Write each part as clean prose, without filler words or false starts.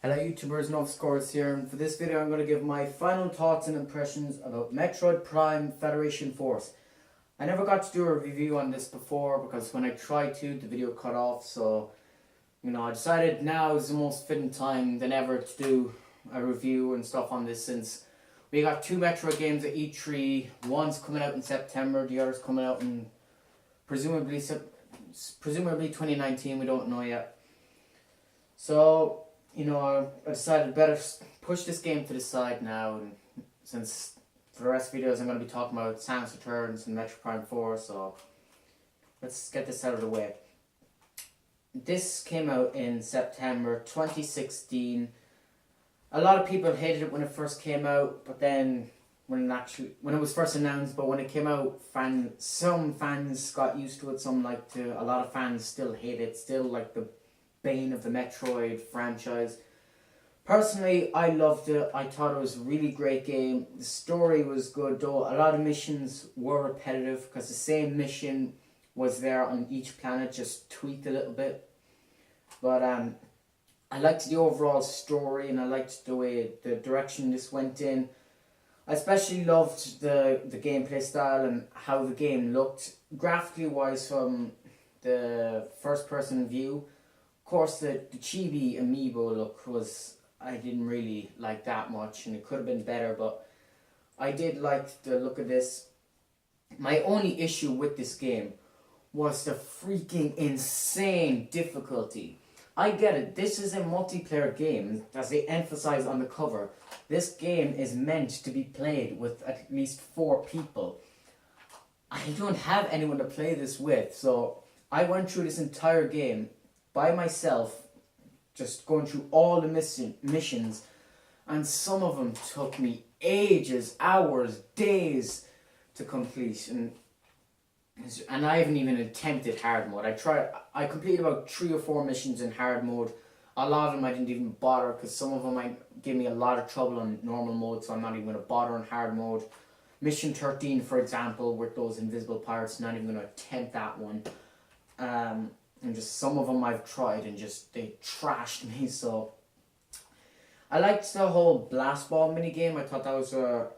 Hello YouTubers, Scores here, and for this video I'm going to give my final thoughts and impressions about Metroid Prime Federation Force. I never got to do a review on this before because when I tried to, the video cut off, so I decided now is the most fitting time than ever to do a review and stuff on this, since we got two Metroid games at E3. One's coming out in September, the other's coming out in presumably 2019, we don't know yet. So I decided better push this game to the side now, and since for the rest of the videos I'm going to be talking about Samus Returns and Metroid Prime 4, so let's get this out of the way. This came out in September 2016. A lot of people hated it when it first came out, but then when it was first announced, but when it came out, some fans got used to it, some liked it. A lot of fans still hate it, still like the bane of the Metroid franchise. Personally, I loved it. I thought it was a really great game. The story was good, though a lot of missions were repetitive because the same mission was there on each planet, just tweaked a little bit. But I liked the overall story, and I liked the way the direction this went in. I especially loved the gameplay style and how the game looked graphically wise from the first person view. Of course, the chibi amiibo look I didn't really like that much, and it could have been better, but I did like the look of this. My only issue with this game was the freaking insane difficulty. I get it, this is a multiplayer game, as they emphasize on the cover. This game is meant to be played with at least 4 people. I don't have anyone to play this with, so I went through this entire game by myself, just going through all the missions, and some of them took me ages, hours, days to complete, and I haven't even attempted hard mode. I completed about 3 or 4 missions in hard mode. A lot of them I didn't even bother, because some of them might give me a lot of trouble on normal mode, so I'm not even going to bother on hard mode. Mission 13, for example, with those invisible pirates, not even going to attempt that one. And just some of them I've tried and just they trashed me. So I liked the whole blast ball minigame. I thought that was a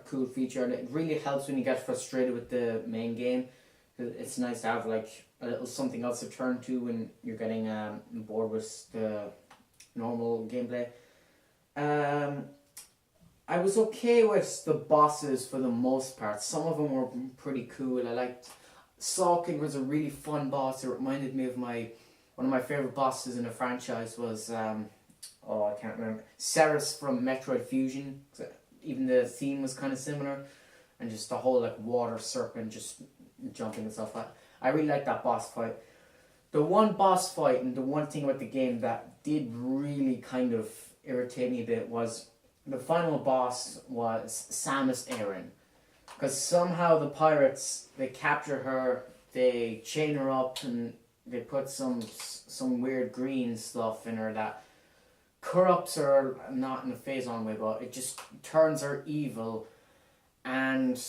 cool feature, and it really helps when you get frustrated with the main game. It's nice to have like a little something else to turn to when you're getting bored with the normal gameplay. I was okay with the bosses for the most part. Some of them were pretty cool. I liked Sawking was a really fun boss. It reminded me of one of my favorite bosses in the franchise was I can't remember, Ceres from Metroid Fusion. Even the theme was kind of similar, and just the whole like water serpent just jumping and stuff. I really liked that boss fight. The one boss fight and the one thing about the game that did really kind of irritate me a bit was the final boss was Samus Aran. Because somehow the pirates, they capture her, they chain her up, and they put some weird green stuff in her that corrupts her, not in a phase-on way, but it just turns her evil, and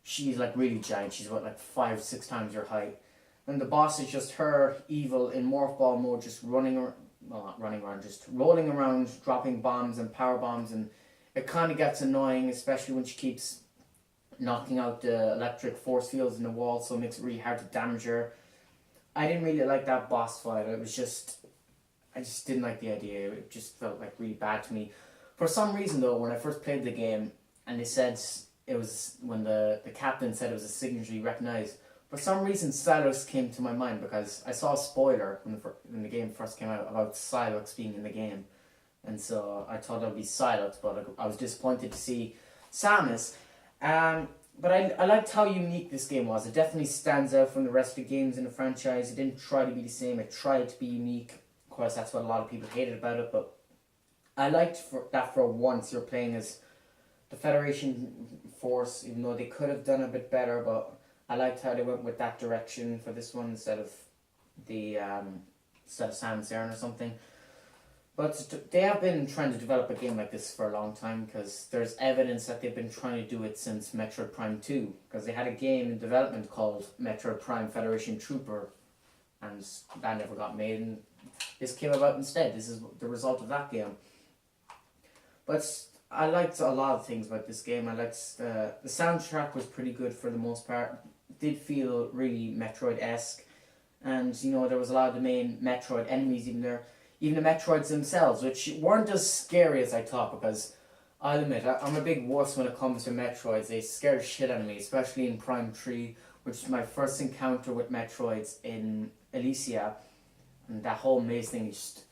she's like really giant. She's about like 5-6 times your height. And the boss is just her evil in morph ball mode, just not running around, just rolling around, dropping bombs and power bombs, and it kind of gets annoying, especially when she keeps knocking out the electric force fields in the wall, so it makes it really hard to damage her. I didn't really like that boss fight. I just didn't like the idea. It just felt like really bad to me. For some reason though, when I first played the game and they said it was, when the captain said it was a signature he recognized, for some reason Psylocke came to my mind, because I saw a spoiler when the game first came out about Psylocke being in the game, and so I thought it would be Psylocke, but I was disappointed to see Samus. But I liked how unique this game was. It definitely stands out from the rest of the games in the franchise. It didn't try to be the same. It tried to be unique. Of course, that's what a lot of people hated about it. But I liked that for once you're playing as the Federation Force, even though they could have done a bit better. But I liked how they went with that direction for this one instead of Samus Aran or something. But they have been trying to develop a game like this for a long time, because there's evidence that they've been trying to do it since Metroid Prime 2, because they had a game in development called Metroid Prime Federation Trooper, and that never got made, and this came about instead. This is the result of that game. But I liked a lot of things about this game. I liked the soundtrack was pretty good for the most part. It did feel really Metroid-esque. And, there was a lot of the main Metroid enemies even there. Even the Metroids themselves, which weren't as scary as I thought, because I'll admit, I'm a big wuss when it comes to Metroids. They scare the shit out of me, especially in Prime 3, which is my first encounter with Metroids in Elysia. And that whole maze thing, just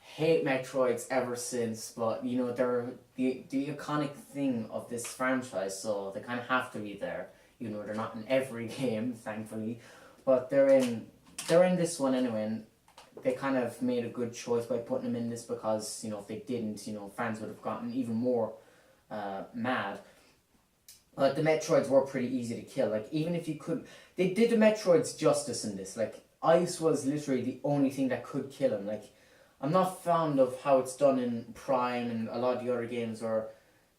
hate Metroids ever since. But, they're the iconic thing of this franchise, so they kind of have to be there. They're not in every game, thankfully. But they're in this one anyway, and they kind of made a good choice by putting them in this, because, if they didn't, fans would have gotten even more mad. But the Metroids were pretty easy to kill. Like, even if you could... They did the Metroids justice in this. Like, ice was literally the only thing that could kill him. Like, I'm not fond of how it's done in Prime and a lot of the other games where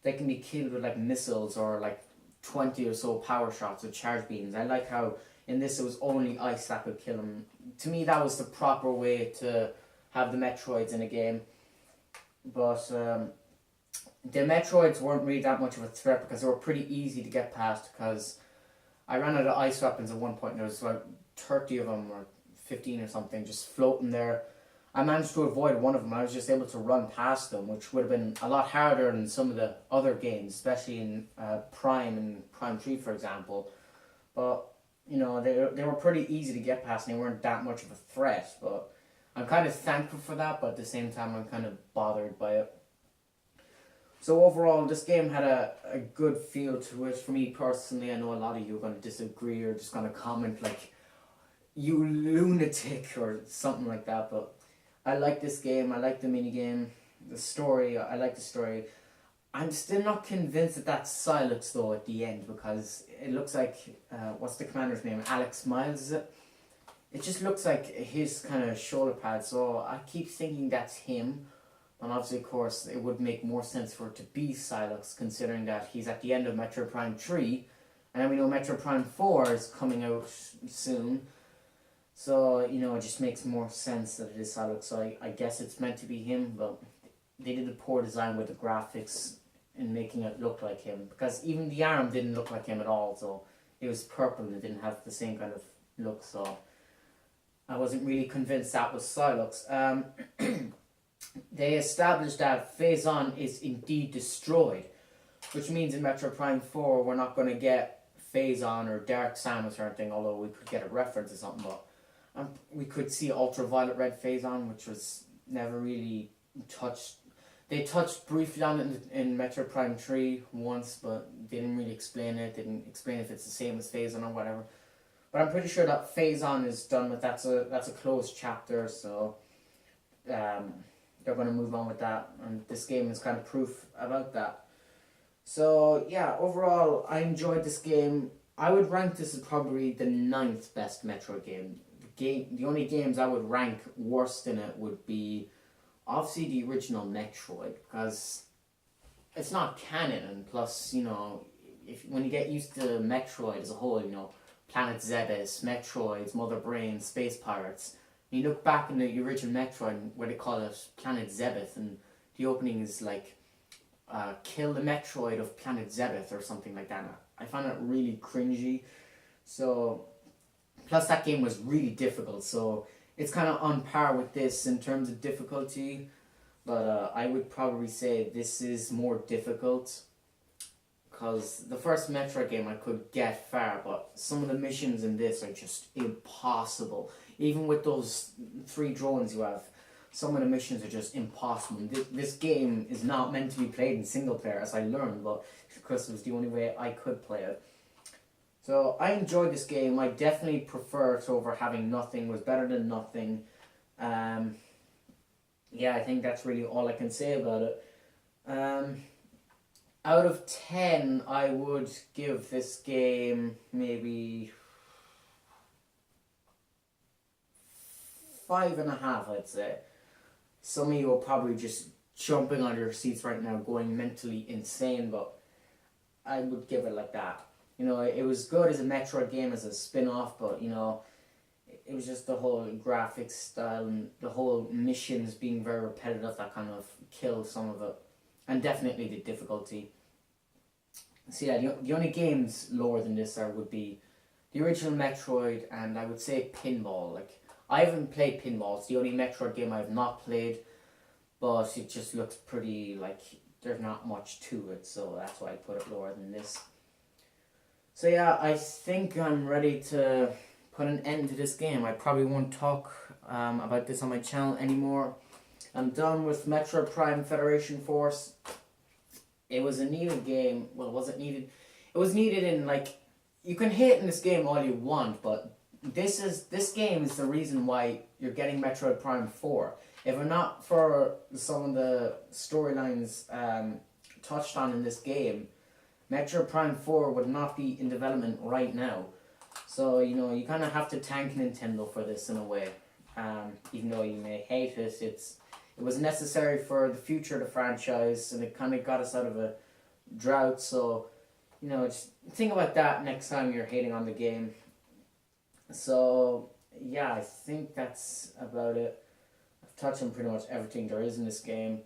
they can be killed with, like, missiles or, like, 20 or so power shots with charge beams. I like how in this it was only ice that could kill him. To me, that was the proper way to have the Metroids in a game. But the Metroids weren't really that much of a threat, because they were pretty easy to get past, because I ran out of ice weapons at one point and there was about 30 of them or 15 or something just floating there. I managed to avoid one of them. I was just able to run past them, which would have been a lot harder in some of the other games, especially in Prime and Prime 3, for example. But, they were pretty easy to get past and they weren't that much of a threat. But I'm kind of thankful for that, but at the same time I'm kind of bothered by it. So overall, this game had a good feel to it. For me personally, I know a lot of you are going to disagree or just going to comment like, you lunatic or something like that, but I like this game. I like the minigame, the story. I like the story. I'm still not convinced that that's Silex though at the end, because it looks like, what's the commander's name? Alex Miles, is it? It just looks like his kind of shoulder pad, so I keep thinking that's him. And obviously, of course, it would make more sense for it to be Silex, considering that he's at the end of Metroid Prime 3, and then we know Metroid Prime 4 is coming out soon. So, it just makes more sense that it is Silex. So I guess it's meant to be him, but they did a poor design with the graphics in making it look like him. Because even the arm didn't look like him at all, so it was purple and it didn't have the same kind of look, so I wasn't really convinced that was Silex. They established that Phazon is indeed destroyed, which means in Metroid Prime 4 we're not going to get Phazon or Dark Samus or anything, although we could get a reference or something, but we could see Ultraviolet Red Phazon, which was never really touched. They touched briefly on it in Metroid Prime 3 once, but they didn't really explain it. They didn't explain if it's the same as Phazon or whatever. But I'm pretty sure that Phazon is done with. That's a closed chapter, so they're going to move on with that, and this game is kind of proof about that. So yeah, overall I enjoyed this game. I would rank this as probably the 9th best Metroid game. The only games I would rank worst in it would be obviously the original Metroid, because it's not canon, and plus, when you get used to Metroid as a whole, Planet Zebes, Metroids, Mother Brain, Space Pirates, you look back in the original Metroid where they call it Planet Zebeth, and the opening is like, kill the Metroid of Planet Zebeth or something like that. I found it really cringy. So, plus that game was really difficult, so it's kind of on par with this in terms of difficulty, but I would probably say this is more difficult, because the first Metroid game I could get far, but some of the missions in this are just impossible. Even with those 3 drones you have, some of the missions are just impossible. This game is not meant to be played in single player, as I learned, but because it was the only way I could play it. So I enjoyed this game. I definitely prefer it over having nothing. It was better than nothing. Yeah, I think that's really all I can say about it. Out of 10, I would give this game maybe 5.5, I'd say. Some of you are probably just jumping on your seats right now, going mentally insane, but I would give it like that. It was good as a Metroid game, as a spin-off, but, it was just the whole graphics style and the whole missions being very repetitive that kind of killed some of it, and definitely the difficulty. So yeah, the only games lower than this would be the original Metroid, and I would say Pinball. Like, I haven't played Pinball. It's the only Metroid game I've not played, but it just looks pretty, like, there's not much to it, so that's why I put it lower than this. So yeah, I think I'm ready to put an end to this game. I probably won't talk about this on my channel anymore. I'm done with Metroid Prime Federation Force. It was a needed game. Well, was it needed? It was needed in, like, you can hate in this game all you want, but this game is the reason why you're getting Metroid Prime 4. If it not for some of the storylines touched on in this game, Metroid Prime 4 would not be in development right now. So, you know, you kind of have to thank Nintendo for this in a way. Even though you may hate it, it was necessary for the future of the franchise, and it kind of got us out of a drought. So, you know, just think about that next time you're hating on the game. So, yeah, I think that's about it. I've touched on pretty much everything there is in this game.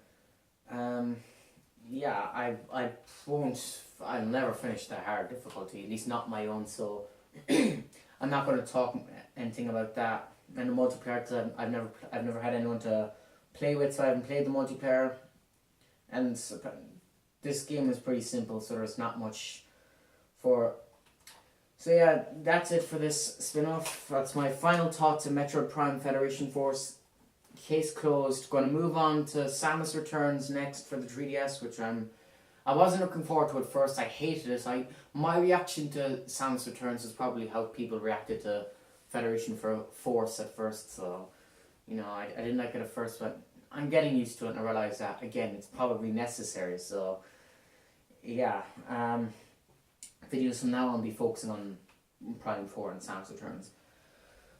Yeah, I'll never finish the hard difficulty, at least not my own, so I'm not going to talk anything about that. And the multiplayer, because I've never had anyone to play with, so I haven't played the multiplayer. And so, this game is pretty simple, so there's not much for. So yeah, that's it for this spin-off. That's my final thoughts on Metroid Prime Federation Force. Case closed. Going to move on to Samus Returns next for the 3DS, which I wasn't looking forward to at first. I hated it. My reaction to Samus Returns is probably how people reacted to Federation Force at first. So, you know, I didn't like it at first, but I'm getting used to it, and I realize that again it's probably necessary. So, yeah, videos from now on will be focusing on Prime 4 and Samus Returns.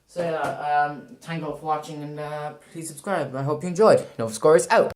So yeah, thank you all for watching, and please subscribe. I hope you enjoyed. NovaScore is out.